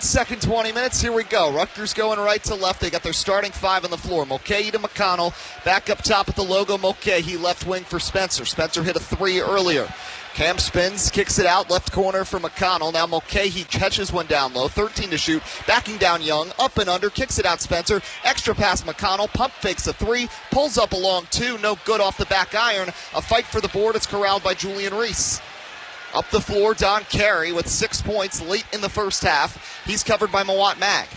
second 20 minutes. Here we go. Rutgers going right to left. They got their starting five on the floor. Mulcahy to McConnell. Back up top at the logo, Mulcahy, left wing for Spencer. Spencer hit a three earlier. Cam spins, kicks it out, left corner for McConnell. Now Mulcahy catches one down low, 13 to shoot. Backing down Young, up and under, kicks it out Spencer. Extra pass McConnell, pump fakes a three, pulls up a long two, no good off the back iron. A fight for the board, it's corralled by Julian Reese. Up the floor, Don Carey with 6 points late in the first half. He's covered by Mawat Mag.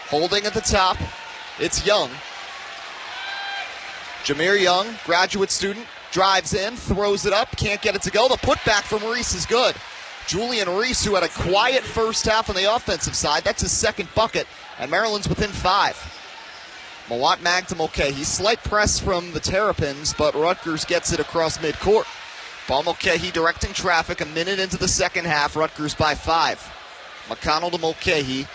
Holding at the top, it's Young. Jameer Young, graduate student, drives in, throws it up, can't get it to go. The putback from Reese is good. Julian Reese, who had a quiet first half on the offensive side, that's his second bucket, and Maryland's within 5. Mawat Mag to Mulcahy. Slight press from the Terrapins, but Rutgers gets it across midcourt. Ball Mulcahy directing traffic a minute into the second half. Rutgers by 5. McConnell to Mulcahy.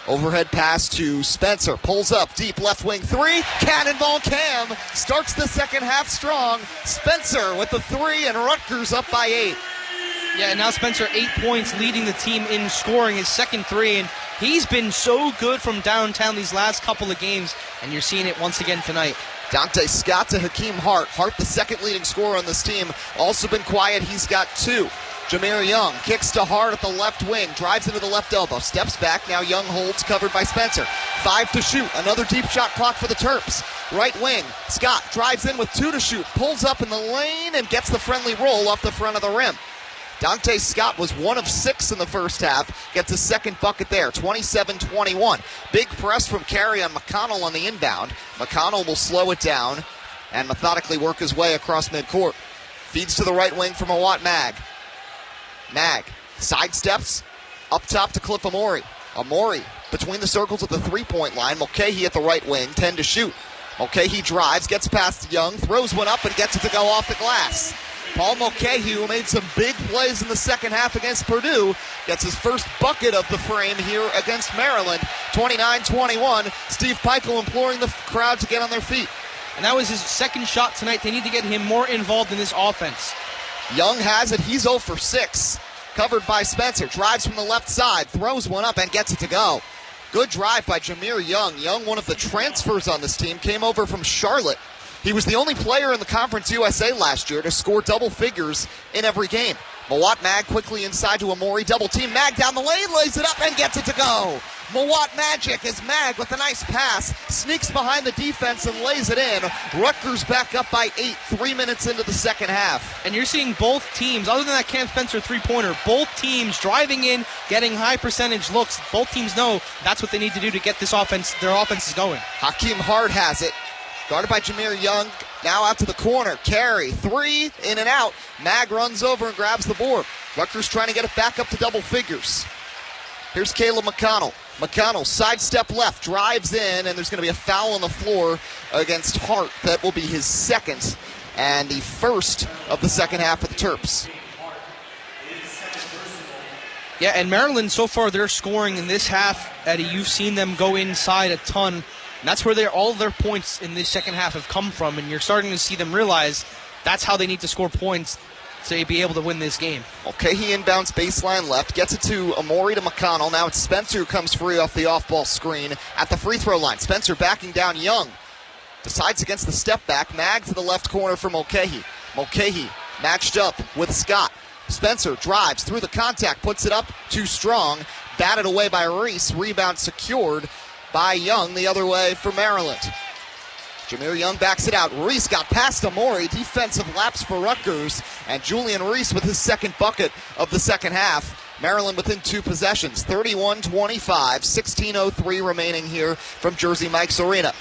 Overhead pass to Spencer. Pulls up deep left wing three. Cannonball Cam starts the second half strong. Spencer with the three, and Rutgers up by 8. Yeah, and now Spencer 8 points, leading the team in scoring, his second three, and he's been so good from downtown these last couple of games, and you're seeing it once again tonight. Dante Scott to Hakeem Hart. Hart, the second leading scorer on this team, also been quiet. He's got 2. Jameer Young kicks to Hart at the left wing, drives into the left elbow, steps back. Now Young holds, covered by Spencer. 5 to shoot. Another deep shot clock for the Terps. Right wing, Scott drives in with 2 to shoot, pulls up in the lane, and gets the friendly roll off the front of the rim. Dante Scott was 1 of 6 in the first half, gets a second bucket there, 27-21. Big press from Carey on McConnell on the inbound. McConnell will slow it down and methodically work his way across midcourt. Feeds to the right wing from Mawat Mag. Mag sidesteps up top to Cliff Amori. Amori between the circles at the three-point line. Mulcahy at the right wing, 10 to shoot. Mulcahy drives, gets past Young, throws one up and gets it to go off the glass. Paul Mulcahy, who made some big plays in the second half against Purdue, gets his first bucket of the frame here against Maryland. 29-21. Steve Peichel imploring the crowd to get on their feet. And that was his second shot tonight. They need to get him more involved in this offense. Young has it. He's 0 for 6. Covered by Spencer. Drives from the left side. Throws one up and gets it to go. Good drive by Jameer Young. Young, one of the transfers on this team, came over from Charlotte. He was the only player in the Conference USA last year to score double figures in every game. Mawat Mag quickly inside to Amori. Double team. Mag down the lane. Lays it up and gets it to go. Mawat Magic as Mag with a nice pass sneaks behind the defense and lays it in. Rutgers back up by 8, 3 minutes into the second half. And you're seeing both teams, other than that Cam Spencer three-pointer, both teams driving in, getting high percentage looks. Both teams know that's what they need to do to get this offense, their offenses going. Hakeem Hart has it. Guarded by Jameer Young. Now out to the corner. Carey, 3, in and out. Mag runs over and grabs the board. Rutgers trying to get it back up to double figures. Here's Caleb McConnell. McConnell, sidestep left, drives in, and there's going to be a foul on the floor against Hart. That will be his second and the first of the second half of the Terps. Yeah, and Maryland, so far, they're scoring in this half. Eddie, you've seen them go inside a ton. And that's where all their points in this second half have come from, and you're starting to see them realize that's how they need to score points to be able to win this game. Okay, he inbounds baseline left, gets it to Amori to McConnell. Now it's Spencer who comes free off the off-ball screen at the free throw line. Spencer backing down Young. Decides against the step back. Mag to the left corner for Mulcahy. Mulcahy matched up with Scott. Spencer drives through the contact, puts it up too strong. Batted away by Reese. Rebound secured by Young the other way for Maryland. Jameer Young backs it out. Reese got past Amori. Defensive lapse for Rutgers. And Julian Reese with his second bucket of the second half. Maryland within 2 possessions. 31-25. 16:03 remaining here from Jersey Mike's Arena.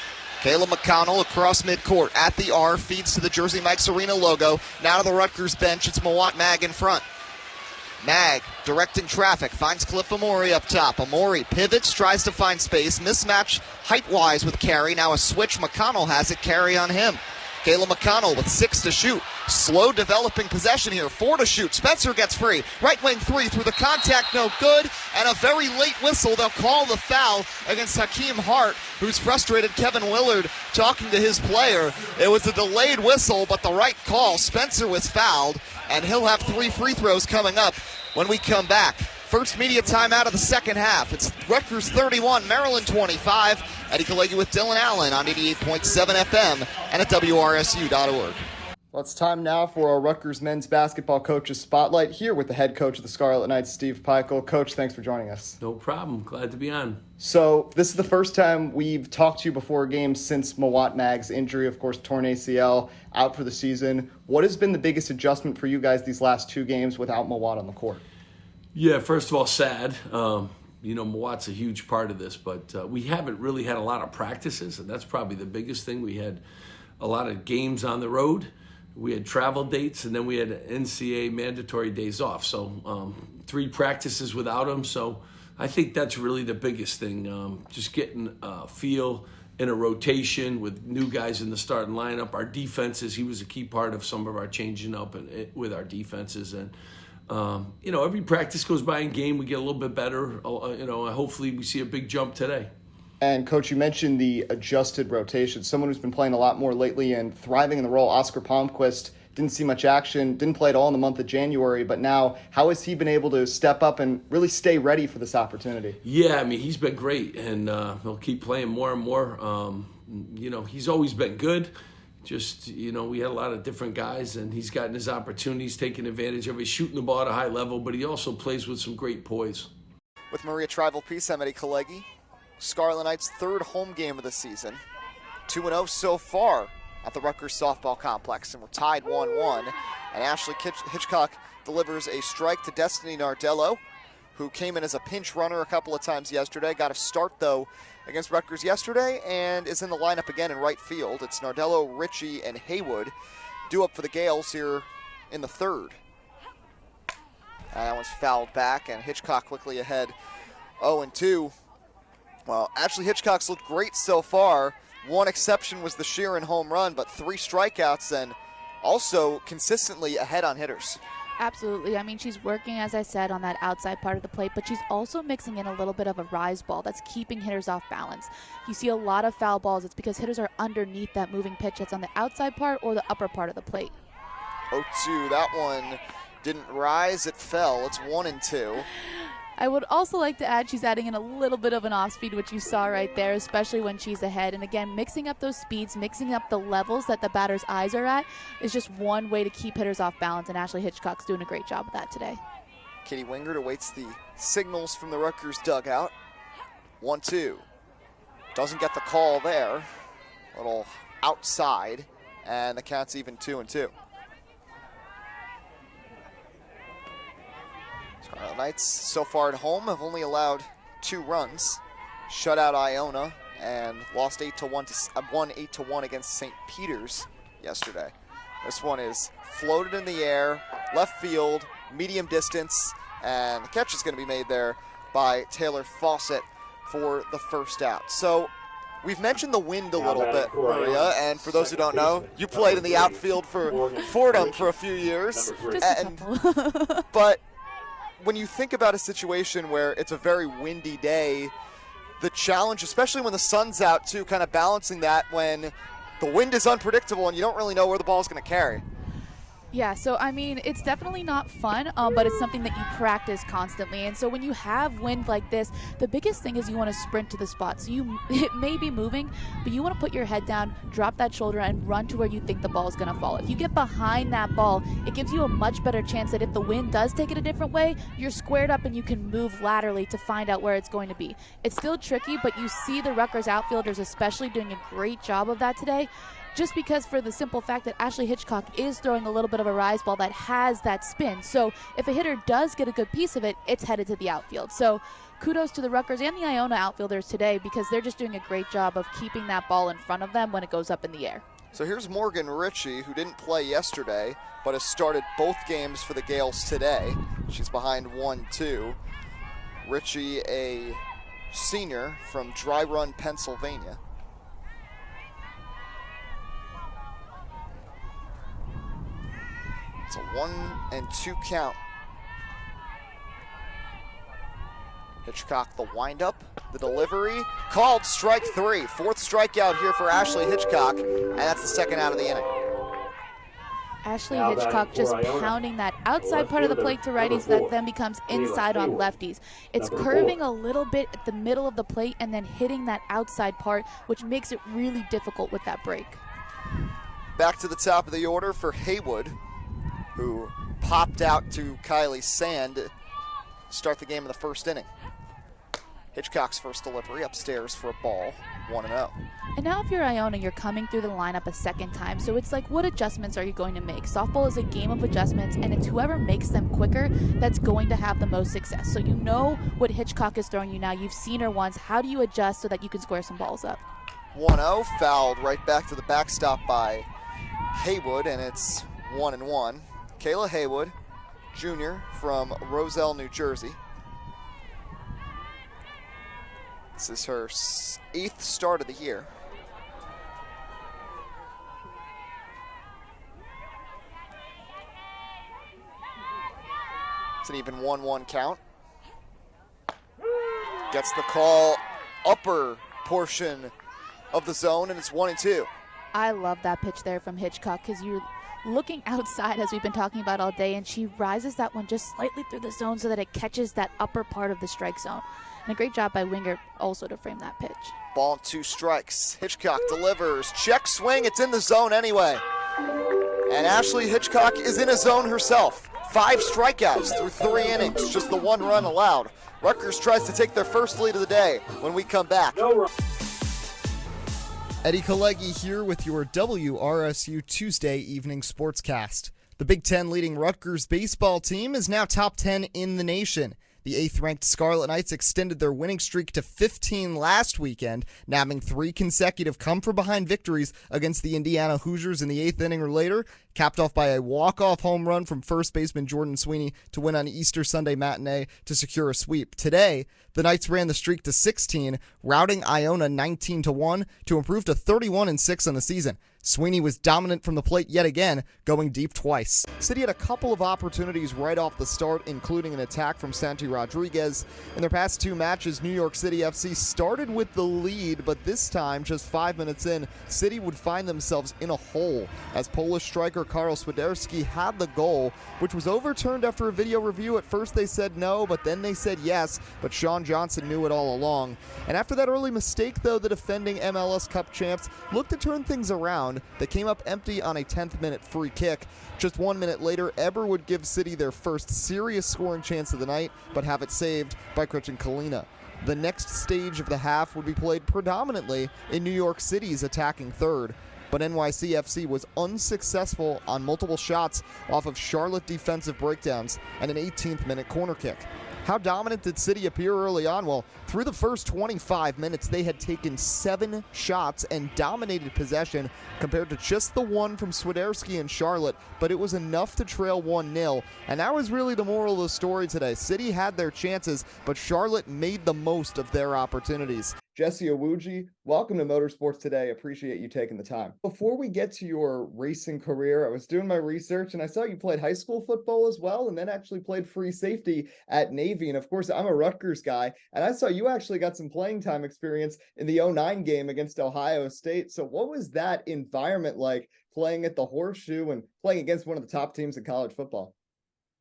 Caleb McConnell across midcourt at the R. Feeds to the Jersey Mike's Arena logo. Now to the Rutgers bench. It's Mawat Mag in front. Mag directing traffic, finds Cliff Amori up top. Amori pivots, tries to find space. Mismatch height-wise with Carey. Now a switch. McConnell has it. Carey on him. Caleb McConnell with 6 to shoot. Slow developing possession here. 4 to shoot. Spencer gets free. Right wing 3 through the contact. No good. And a very late whistle. They'll call the foul against Hakeem Hart, who's frustrated Kevin Willard talking to his player. It was a delayed whistle, but the right call. Spencer was fouled, and he'll have 3 free throws coming up when we come back. First media timeout of the second half. It's Rutgers 31, Maryland 25. Eddie Kalegi with Dylan Allen on 88.7 FM and at WRSU.org. Well, it's time now for our Rutgers men's basketball coaches spotlight, here with the head coach of the Scarlet Knights, Steve Peichel. Coach, thanks for joining us. No problem. Glad to be on. So this is the first time we've talked to you before a game since Mawat Mag's injury, of course, torn ACL, out for the season. What has been the biggest adjustment for you guys these last two games without Mawat on the court? Yeah, first of all, sad. Mawat's a huge part of this, but we haven't really had a lot of practices, and that's probably the biggest thing. We had a lot of games on the road. We had travel dates, and then we had NCAA mandatory days off. So 3 practices without him. So I think that's really the biggest thing, just getting a feel in a rotation with new guys in the starting lineup. Our defenses, he was a key part of some of our changing up with our defenses. And, every practice goes by in game, we get a little bit better. Hopefully we see a big jump today. And, Coach, you mentioned the adjusted rotation. Someone who's been playing a lot more lately and thriving in the role, Oscar Palmquist, didn't see much action, didn't play at all in the month of January, but now how has he been able to step up and really stay ready for this opportunity? Yeah, he's been great, and he'll keep playing more and more. He's always been good. Just, we had a lot of different guys, and he's gotten his opportunities, taking advantage of it, shooting the ball at a high level, but he also plays with some great poise. With Maria Tribal Peace, I'm Eddie Kalegi. Scarlet Knights' third home game of the season. 2-0 so far at the Rutgers softball complex, and we're tied 1-1. And Ashley Hitchcock delivers a strike to Destiny Nardello, who came in as a pinch runner a couple of times yesterday. Got a start, though, against Rutgers yesterday and is in the lineup again in right field. It's Nardello, Ritchie, and Haywood due up for the Gales here in the third. And that one's fouled back, and Hitchcock quickly ahead 0-2. Well, Ashley Hitchcock's looked great so far. One exception was the Sheeran home run, but 3 strikeouts and also consistently ahead on hitters. Absolutely. She's working, as I said, on that outside part of the plate, but she's also mixing in a little bit of a rise ball that's keeping hitters off balance. You see a lot of foul balls. It's because hitters are underneath that moving pitch that's on the outside part or the upper part of the plate. 0-2. That one didn't rise. It fell. It's 1-2. I would also like to add she's adding in a little bit of an off speed, which you saw right there, especially when she's ahead. And again, mixing up those speeds, mixing up the levels that the batter's eyes are at is just one way to keep hitters off balance, and Ashley Hitchcock's doing a great job of that today. Katie Wingert awaits the signals from the Rutgers dugout. 1-2. Doesn't get the call there. A little outside, and the count's even 2-2. Scarlet Knights so far at home have only allowed 2 runs. Shut out Iona and lost 8-1 against St. Peter's yesterday. This one is floated in the air, left field, medium distance, and the catch is going to be made there by Taylor Fawcett for the first out. So we've mentioned the wind a little bit, Maria, and for those who don't know, you played in the outfield for Fordham for a few years. But when you think about a situation where it's a very windy day, the challenge, especially when the sun's out too, kind of balancing that when the wind is unpredictable and you don't really know where the ball is going to carry. Yeah, so it's definitely not fun, but it's something that you practice constantly. And so when you have wind like this, the biggest thing is you want to sprint to the spot. So it may be moving, but you want to put your head down, drop that shoulder, and run to where you think the ball is going to fall. If you get behind that ball, it gives you a much better chance that if the wind does take it a different way, you're squared up and you can move laterally to find out where it's going to be. It's still tricky, but you see the Rutgers outfielders especially doing a great job of that today. Just because for the simple fact that Ashley Hitchcock is throwing a little bit of a rise ball that has that spin. So if a hitter does get a good piece of it, it's headed to the outfield. So kudos to the Rutgers and the Iona outfielders today because they're just doing a great job of keeping that ball in front of them when it goes up in the air. So here's Morgan Ritchie, who didn't play yesterday, but has started both games for the Gales today. She's behind 1-2. Ritchie, a senior from Dry Run, Pennsylvania. It's a 1-2 count. Hitchcock, the windup, the delivery, called strike 3. 4th strikeout here for Ashley Hitchcock, and that's the second out of the inning. Ashley Hitchcock just pounding that outside part of the plate to righties that then becomes inside on lefties. It's curving a little bit at the middle of the plate and then hitting that outside part, which makes it really difficult with that break. Back to the top of the order for Haywood, who popped out to Kylie Sand to start the game in the first inning. Hitchcock's first delivery upstairs for a ball, 1-0. And now if you're Iona, you're coming through the lineup a second time, so it's like, what adjustments are you going to make? Softball is a game of adjustments, and it's whoever makes them quicker that's going to have the most success. So you know what Hitchcock is throwing you now. You've seen her once. How do you adjust so that you can square some balls up? 1-0, fouled right back to the backstop by Haywood, and it's 1-1. Kayla Haywood, junior from Roselle, New Jersey. This is her 8th start of the year. It's an even 1-1 count. Gets the call upper portion of the zone, and it's 1-2. I love that pitch there from Hitchcock because you're looking outside, as we've been talking about all day, and she rises that one just slightly through the zone so that it catches that upper part of the strike zone. And a great job by Winger also to frame that pitch. Ball and 2 strikes. Hitchcock delivers. Check swing. It's in the zone anyway. And Ashley Hitchcock is in a zone herself. 5 strikeouts through 3 innings. Just the 1 run allowed. Rutgers tries to take their first lead of the day when we come back. Eddie Kalegi here with your WRSU Tuesday evening sportscast. The Big Ten leading Rutgers baseball team is now top 10 in the nation. The 8th-ranked Scarlet Knights extended their winning streak to 15 last weekend, nabbing 3 consecutive come-from-behind victories against the Indiana Hoosiers in the 8th inning or later, capped off by a walk-off home run from first baseman Jordan Sweeney to win on Easter Sunday matinee to secure a sweep. Today, the Knights ran the streak to 16, routing Iona 19-1 to improve to 31-6 on the season. Sweeney was dominant from the plate yet again, going deep twice. City had a couple of opportunities right off the start, including an attack from Santi Rodriguez. In their past 2 matches, New York City FC started with the lead, but this time, just 5 minutes in, City would find themselves in a hole as Polish striker Karol Swiderski had the goal, which was overturned after a video review. At first they said no, but then they said yes, but Sean Johnson knew it all along. And after that early mistake, though, the defending MLS Cup champs looked to turn things around. They came up empty on a 10th minute free kick. Just 1 minute later, Eber would give City their first serious scoring chance of the night, but have it saved by Christian Kalina. The next stage of the half would be played predominantly in New York City's attacking third, but NYCFC was unsuccessful on multiple shots off of Charlotte defensive breakdowns and an 18th minute corner kick. How dominant did City appear early on? Well, through the first 25 minutes, they had taken 7 shots and dominated possession compared to just the one from Swiderski and Charlotte, but it was enough to trail 1-0. And that was really the moral of the story today. City had their chances, but Charlotte made the most of their opportunities. Jesse Owuji, welcome to Motorsports Today. Appreciate you taking the time. Before we get to your racing career, I was doing my research and I saw you played high school football as well, and then actually played free safety at Navy. And of course, I'm a Rutgers guy, and I saw you actually got some playing time experience in the 09 game against Ohio State. So what was that environment like, playing at the Horseshoe and playing against one of the top teams in college football?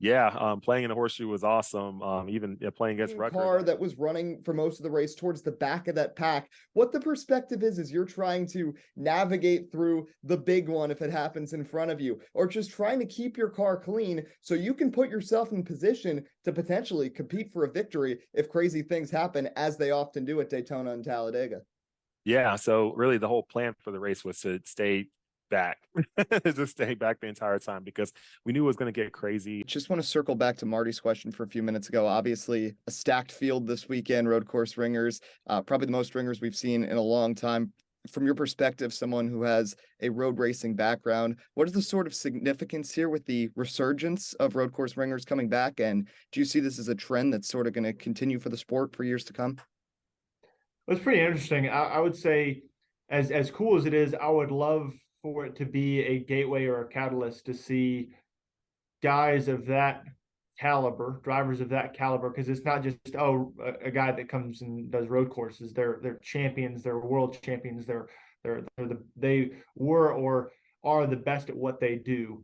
Yeah, playing in the Horseshoe was awesome. Even playing against Rutgers. Car that was running for most of the race towards the back of that pack. What the perspective is you're trying to navigate through the big one if it happens in front of you, or just trying to keep your car clean so you can put yourself in position to potentially compete for a victory if crazy things happen, as they often do at Daytona and Talladega. Yeah, so really the whole plan for the race was to stay back, just stay back the entire time because we knew it was going to get crazy. Just want to circle back to Marty's question for a few minutes ago. Obviously, a stacked field this weekend, road course ringers, probably the most ringers we've seen in a long time. From your perspective, someone who has a road racing background, what is the sort of significance here with the resurgence of road course ringers coming back? And do you see this as a trend that's sort of going to continue for the sport for years to come? It's pretty interesting. I would say, as cool as it is, I would love for it to be a gateway or a catalyst to see guys of that caliber, drivers of that caliber, because it's not just a guy that comes and does road courses. They're champions, they're world champions, they were or are the best at what they do.